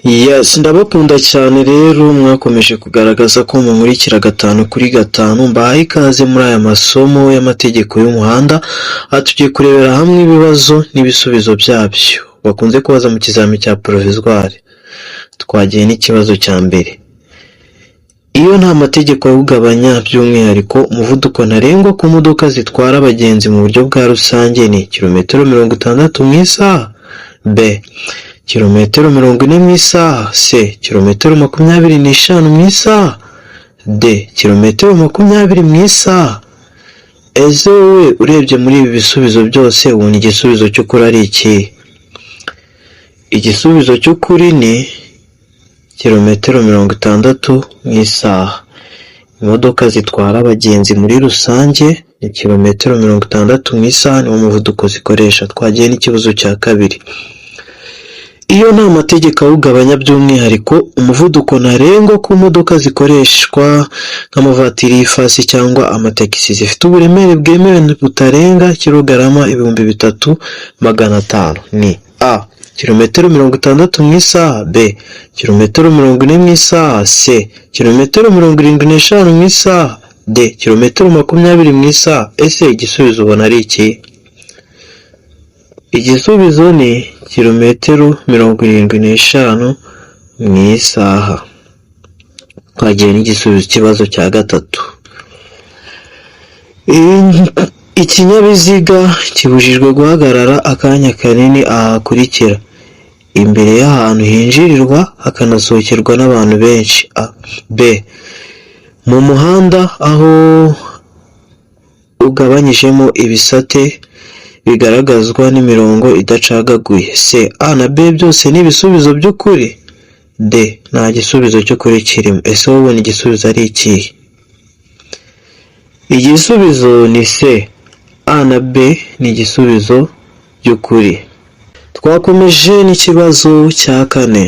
Yes, ndabakunda cyane rero mwakomeje kugaragaza ko munkurikira 5/5 mbahaye ikaze muri aya masomo y'amategeko y'umuhanda tugiye kurebera hamwe ibibazo n'ibisubizo byabyo bakunze kubaza mu kizami cya provisoire. Twagiye n'ikibazo cya mbere. Iyo nta mategeko awugabanya by'umwihariko umuvuduko ntarengwa ku modoka zitwara abagenzi mu buryo bwa rusange ni kilometero 60 mu isaha. B. Kilometero 40 mu isaha. C. Kilometero 25 mu isaha. D. Kilometero 20 mu isaha. Ese wowe urebye muri ibi bisubizo byose ubona igisubizo cy'ukuri ari iki? Igisubizo cy'ukuri ni kilometero 60 mu isaha. Imodoka zitwara abagenzi muri rusange ni kilometero 60 mu isaha ni umuvuduko zikoresha. Twagiye n'ikibazo cya kabiri. Iyo nta mategeko awugabanya by'umwihariko umuvuduko ntarengwa ku modoka zikoreshwa nk'amavatiri y'ifasi cyangwa amatagisi zifite uburemere bwemewe butarenga kilogarama 3500 ni A. Kilometero 60 mu isaha. B. Kilometero 40 mu isaha. C. Kilometero 75 mu isaha. D. Kilometero 20 mu isaha. Ese igisubizo ubona ari iki? Igisubizo ni kilometero 75 mu isaha. Twagiye n'igisubizo kibazo cya gatatu. Ikinyabiziga kibujijwe guhagarara akanya kanini ahakurikira: imbere y'ahantu hinjirirwa hakanasohokerwa n'abantu benshi. B. Mu muhanda aho ugabanyijemo ibisate bigaragazwa n'imirongo idacagaguye. C. A na B byose ni ibisubizo by'ukuri. D. Nta gisubizo cy'ukuri kirimo. Ese wowe ubona igisubizo ari ikihe? Igisubizo ni C. A na B ni igisubizo by'ukuri. Twakomeje n'ikibazo cya kane.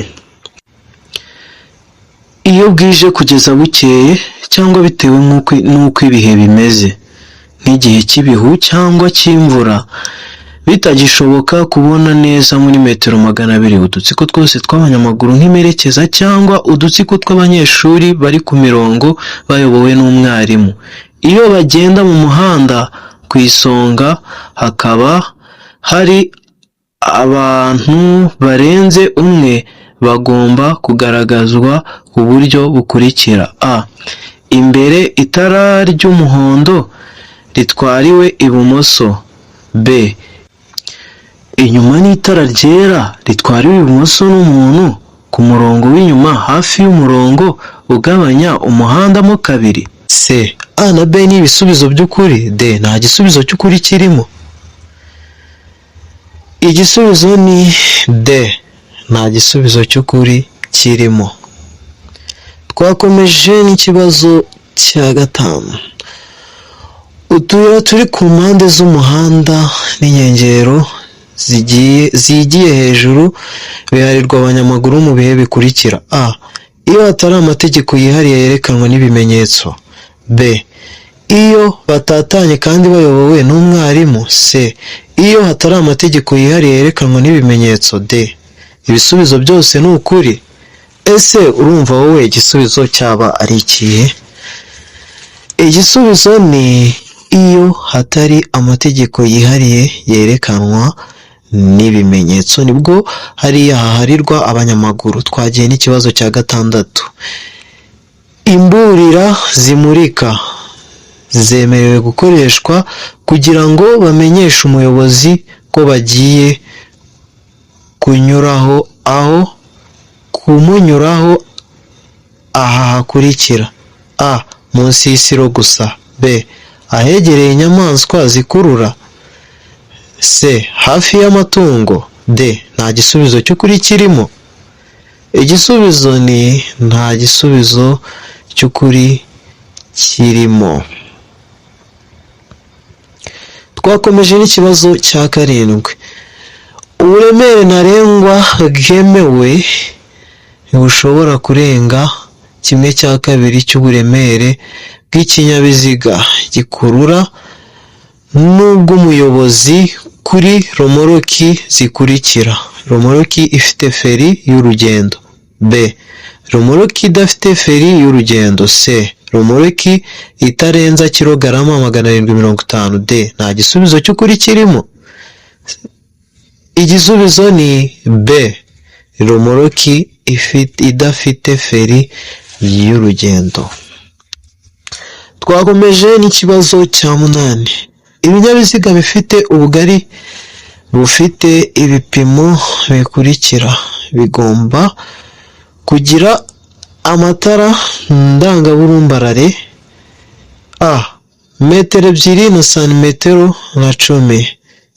Iyo bwije kugeza bukeye cyangwa bitewe n'uko ibihe bimeze nk'igihe cy'ibihu cyangwa cy'imvura bitagishoboka kubona neza muri metero 200 udutsiko twose tw'abanyamaguru nk'imerekeza cyangwa udutsiko tw'abanyeshuri bari ku mirongo bayobowe n'umwarimu. Iyo bagenda mu muhanda ku isonga hakaba hari abantu barenze umwe bagomba kugaragazwa ku buryo bukurikira: A. Imbere itara ry'umuhondo ritwariwe ibumoso. B. Inyuma n'itara ryera ritwariwe ibumoso n'umuntu ku murongo w'inyuma hafi y'umurongo ugabanya umuhanda mo kabiri. C. A na B ni ibisubizo by'ukuri. D. Nta gisubizo cy'ukuri kirimo. Igisubizo ni D. Nta gisubizo cy'ukuri kirimo. Twakomeje n'ikibazo cya gatanu. Utuyira turi ku mpande z'umuhanda n'inkengero zigiye hejuru biharirwa abanyamaguru mu bihe bikurikira: A. Iyo hatari amategeko yihariye yerekanwa n'ibimenyetso. B. Iyo batatanye kandi bayobowe n'umwarimu. C. Iyo hatari amategeko yihariye yerekanwa n'ibimenyetso. D. Ibisubizo byose ni ukuri. Ese urumva wowe igisubizo cyaba ari ikihe? Igisubizo ni iyo hatari amategeko yihariye yerekanwa n'ibimenyetso nibwo hariya haharirwa abanyamaguru. Twagiye n'ikibazo cya gatandatu. Imburira zimurika zemerewe gukoreshwa kugira ngo bamenyeshe umuyobozi ko bagiye kunyuraho kumunyuraho aha hakurikira: A. Munsi y'isiro gusa. B. Ahegereye inyamaswa zikurura. C. Hafi y'amatungo. D. Nta gisubizo cy'ukuri kirimo. Igisubizo ni nta gisubizo cy'ukuri kirimo. Twakomeje n'ikibazo cya karindwi. Uburemere ntarengwa bwemewe ntibushobora kurenga 1/2 cy'uburemere bw'ikinyabiziga gikurura n'ubw'umuyobozi kuri romoroki zikurikira: romoroki ifite feri y'urugendo. B. Romoruki idafite feri y'urugendo. C. Romoruki itarenza kilogarama 750. D. Nta gisubizo cy'ukuri kirimo. Igisubizo ni B. Romoruki idafite feri y'urugendo. Twakomeje n'ikibazo cya 8. Ibinyabiziga bifite ubugari bufite ibipimo bikurikira bigomba kugira amatara ndangaburumbarare: A. metero 2 na santimetero na 10.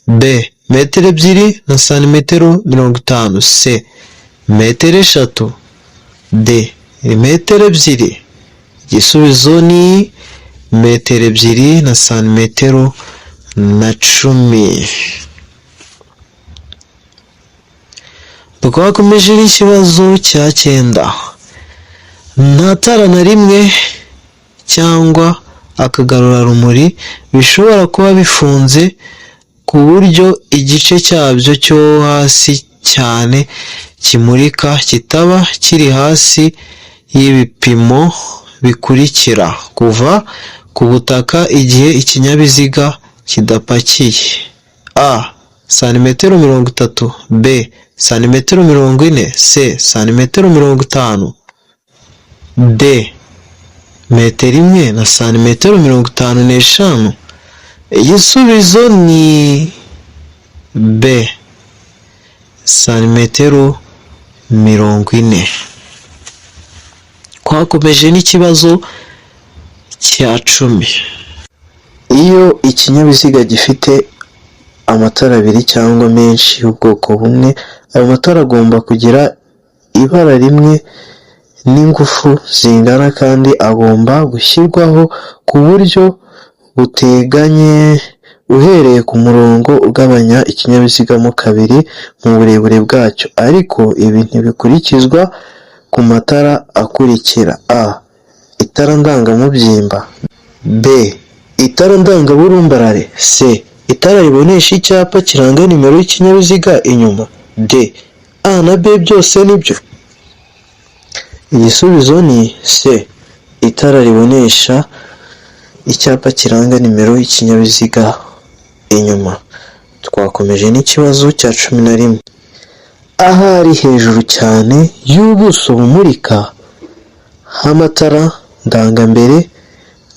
B. metero 2 na santimetero 50. C. metero 3. D. metero 2. Igisubizo ni metero 2 na santimetero na 10. Twakomeje n'ikibazo cya 9. Nta tara na rimwe cyangwa akagarurarumuri bishobora kuba bifunze ku buryo igice cyabyo cyo hasi cyane kimurika kitaba kiri hasi y'ibipimo bikurikira kuva ku butaka igihe ikinyabiziga kidapakiye: A. santimetero 30. B. santimetero 40. C. santimetero 50. D. metero 1 na santimetero 55. Igisubizo ni B. santimetero 40. Twakomeje n'ikibazo cya 10. Iyo ikinyabiziga gifite amatara abiri cyangwa menshi y'ubwoko bumwe, ayo matara agomba kugira ibara rimwe n'ingufu zingana kandi agomba gushyirwaho ku buryo buteganye uhereye ku murongo ugabanya ikinyabiziga mo kabiri mu burebure bwacyo, ariko ibi ntibikurikizwa ku matara akurikira: A. itara ndangamubyimba. B. itara ndangaburumbarare. C. itara ribonesha icyapa kiranga nimero y'ikinyabiziga inyuma. D. A na B byose nibyo. Igisubizo ni C. itara ribonesha icyapa kiranga nimero y'ikinyabiziga inyuma. Twakomeje n'ikibazo cya 11. Ahari hejuru cyane y'ubuso bumurika h'amatara ndangambere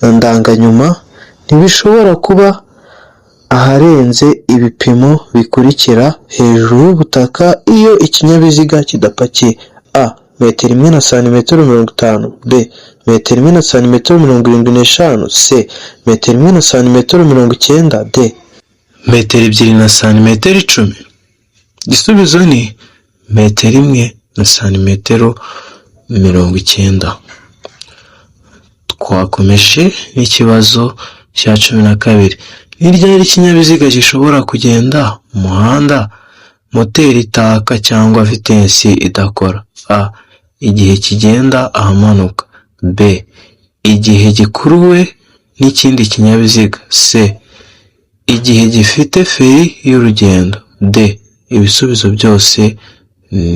na ndanganyuma ntibishobora kuba aharenze ibipimo bikurikira hejuru y'ubutaka iyo ikinyabiziga kidapakiye: A. metero 1 na santimetero 50. B. metero 1 na santimetero 75. C. metero 1 na santimetero 90. D. metero 2 na santimetero 10. Igisubizo ni metero 1 na santimetero 90. Twakomeje n'ikibazo cya 12. Ni ryari ikinyabiziga gishobora kugenda mu muhanda moteri itaka cyangwa vitensi idakora? A. igihe kigenda ahamanuka. B. igihe gikuruwe n'ikindi kinyabiziga. C. igihe gifite feri y'urugendo. D. ibisubizo byose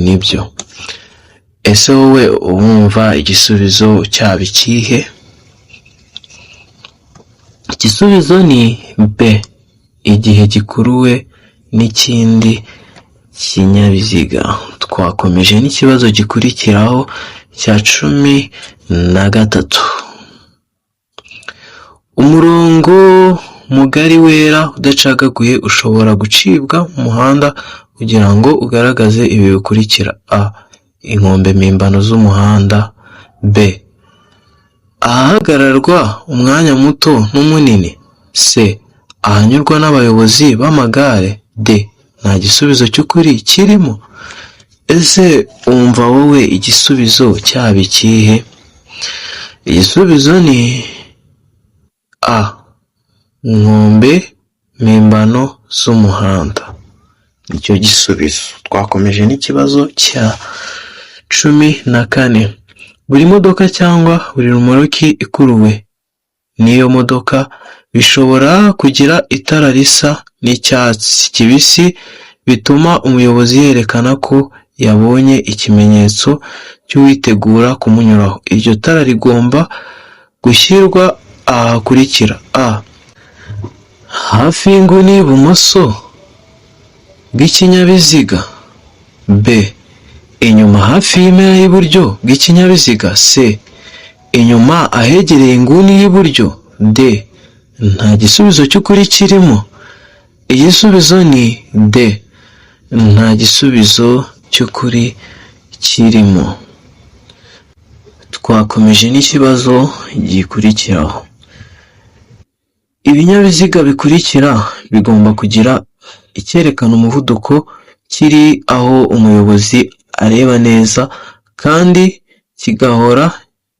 nibyo. Ese wowe wumva igisubizo cyaba ikihe? Igisubizo ni B. igihe gikuruwe n'ikindi kinyabiziga. Twakomeje n'ikibazo gikurikiraho cya 13. Umurongo mugari wera udacagaguye ushobora gucibwa mu muhanda kugira ngo ugaragaze ibi bikurikira: A. inkombe mpimbano z'umuhanda. B. ahahagararwa umwanya muto n'umunini. C. ahanyurwa n'abayobozi b'amagare. D. nta gisubizo cy'ukuri kirimo. Ese umva wowe igisubizo cyaba ikihe? Igisubizo ni A. inkombe mpimbano z'umuhanda. Nicyo gisubizo. Twakomeje n'ikibazo cya 14. Buri modoka cyangwa buri rumoroki ikuruwe n'iyo modoka bishobora kugira itara risa n'icyatsi kibisi bituma umuyobozi yerekana ko yabonye ikimenyetso cy'uwitegura kumunyuraho. Iryo tara rigomba gushyirwa aha hakurikira: a. hafi y'inguni y'ibumoso bw'ikinyabiziga, b. inyuma hafi y'impera y'iburyo bw'ikinyabiziga, c. inyuma ahegereye inguni y'iburyo, d. nta gisubizo cy'ukuri kirimo. Igisubizo ni d. nta gisubizo cy'ukuri kirimo. Twakomeje n'ikibazo gikurikiraho. Ibinyabiziga bikurikira bigomba kugira icyerekana umuvuduko kiri aho umuyobozi areba neza, kandi kigahora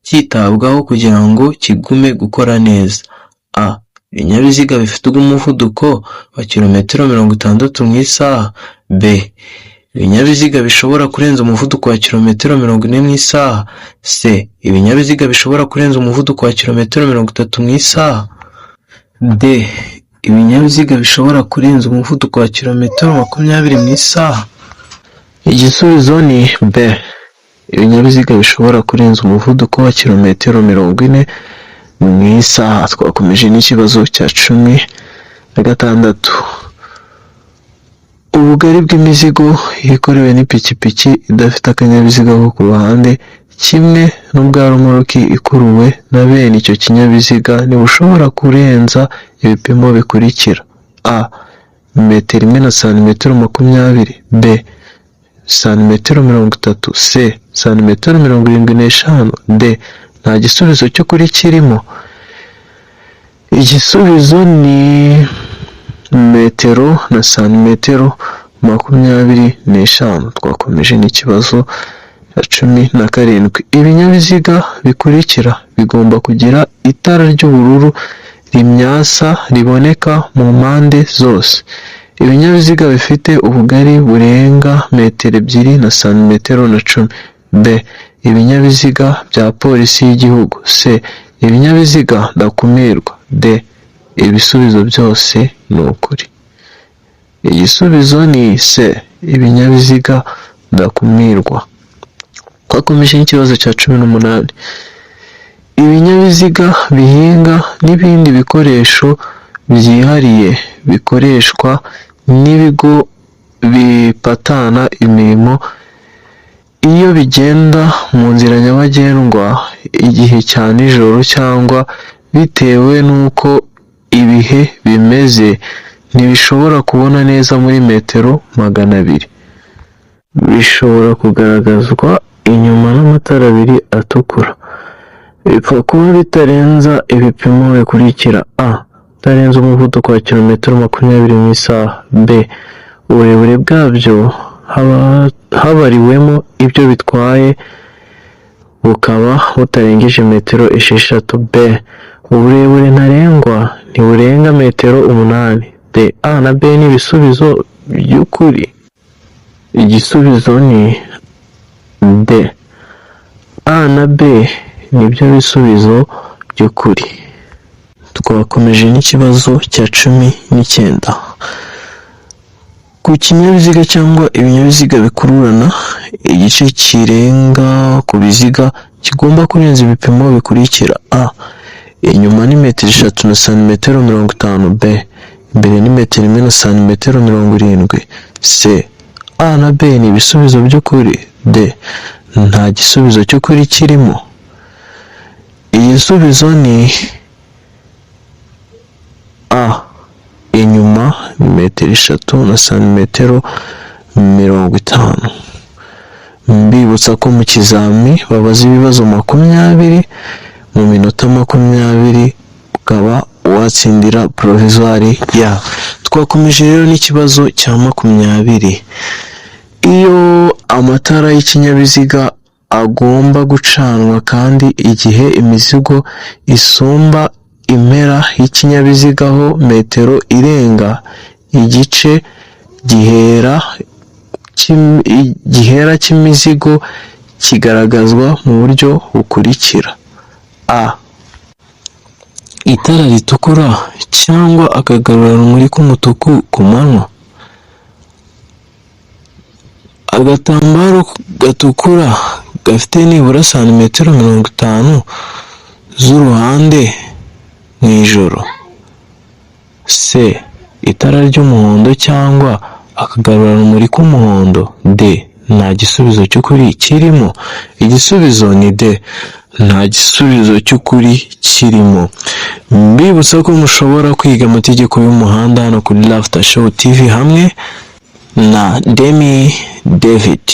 cyitabwaho kugira ngo kigume gukora neza. a. ibinyabiziga bifite umuvuduko wa kilometero 60 mu isaha. b. ibinyabiziga bishobora kurenza umuvuduko wa kilometero 40 mu isaha. c. ibinyabiziga bishobora kurenza umuvuduko wa kilometero 30 mu isaha. d. ibinyabiziga bishobora kurenza umuvuduko wa kilometero 20 mu isaha. Igisubizo ni b. ibinyabiziga bishobora kurenza umuvuduko wa kilometero 40 mu isaha. Twakomeje n'ikibazo cya 16. Ubugari bw'imizigo ikorewe n'ipikipiki idafite akanyabiziga ko ku ruhande, kimwe n'ubwa romoruki ikuruwe na bene icyo kinyabiziga, ntibushobora kurenza ibipimo bikurikira: a. metero imwe na santimetero 20, b. santimetero 30, c. santimetero 75, d. nta gisubizo cy'ukuri kirimo. Igisubizo ni metero na santimetero 25. Twakomeje n'ikibazo cya 17. Ibinyabiziga bikurikira bigomba kugira itara ry'ubururu rimyasa riboneka mu mpande zose. Ibinyabiziga bifite ubugari burenga metero 2 na santimetero 10. b. ibinyabiziga bya polisi y'igihugu. c. ibinyabiziga ndakumirwa. d. ibisubizo byose ni ukuri. Igisubizo ni c. ibinyabiziga ndakumirwa. Twakomeje n'ikibazo cya 18. Ibinyabiziga bihinga n'ibindi bikoresho byihariye bikoreshwa n'ibigo bipatana imirimo iyo bigenda mu nzira nyabagendwa igihe cya nijoro cyangwa bitewe n'uko ibihe bimeze, ntibishobora kubona neza muri metero 200. Bishobora kugaragazwa inyuma n'amatara abiri atukura. Bipfa kuba bitarenza ibipimo bikurikira: a. utarenza umuvuduko wa kilometero 20 mu isaha. b. uburebure bwabyo habariwemo ibyo bitwaye bukaba butarengeje metero 6. b. uburebure ntarengwa ntiburenga metero 8. d. a na b ni ibisubizo by'ukuri. Igisubizo ni d. a na b nibyo bisubizo by'ukuri. Twakomeje n'ikibazo cya 19. Ku kinyabiziga cyangwa ibinyabiziga bikururana, igice kirenga ku biziga kigomba kurenza ibipimo bikurikira: a. inyuma ni metero 3 na santimetero 50. b. imbere ni metero 1 na santimetero 70. c. a na b ni ibisubizo by'ukuri. d. nta gisubizo cy'ukuri kirimo. Igisubizo ni a. inyuma ni metero 3 na santimetero 50. Mbibutsa ko mu kizami babaza ibibazo 20 mu minota 20, ukaba watsindira provisoire ya. Twakomeje rero n'ikibazo cya 20. Iyo amatara y'ikinyabiziga agomba gucanwa kandi igihe imizigo isumba impera y'ikinyabiziga ho metero irenga, igice gihera cy'imizigo kigaragazwa mu buryo bukurikira: a. itara ritukura cyangwa akagarurarumuri k'umutuku ku manywa. agatambaro gatukura gafite nibura santimetero 50 z'uruhande mu ijoro. C. Itara ry'umuhondo cyangwa akagarurarumuri k'umuhondo. D. Nta gisubizo cy'ukuri kirimo. Igisubizo ni D. Nta gisubizo cy'ukuri kirimo. Mbibutsa ko mushobora kwiga amategeko y'umuhanda hano kuri Laughter Show TV hamwe na Demi David.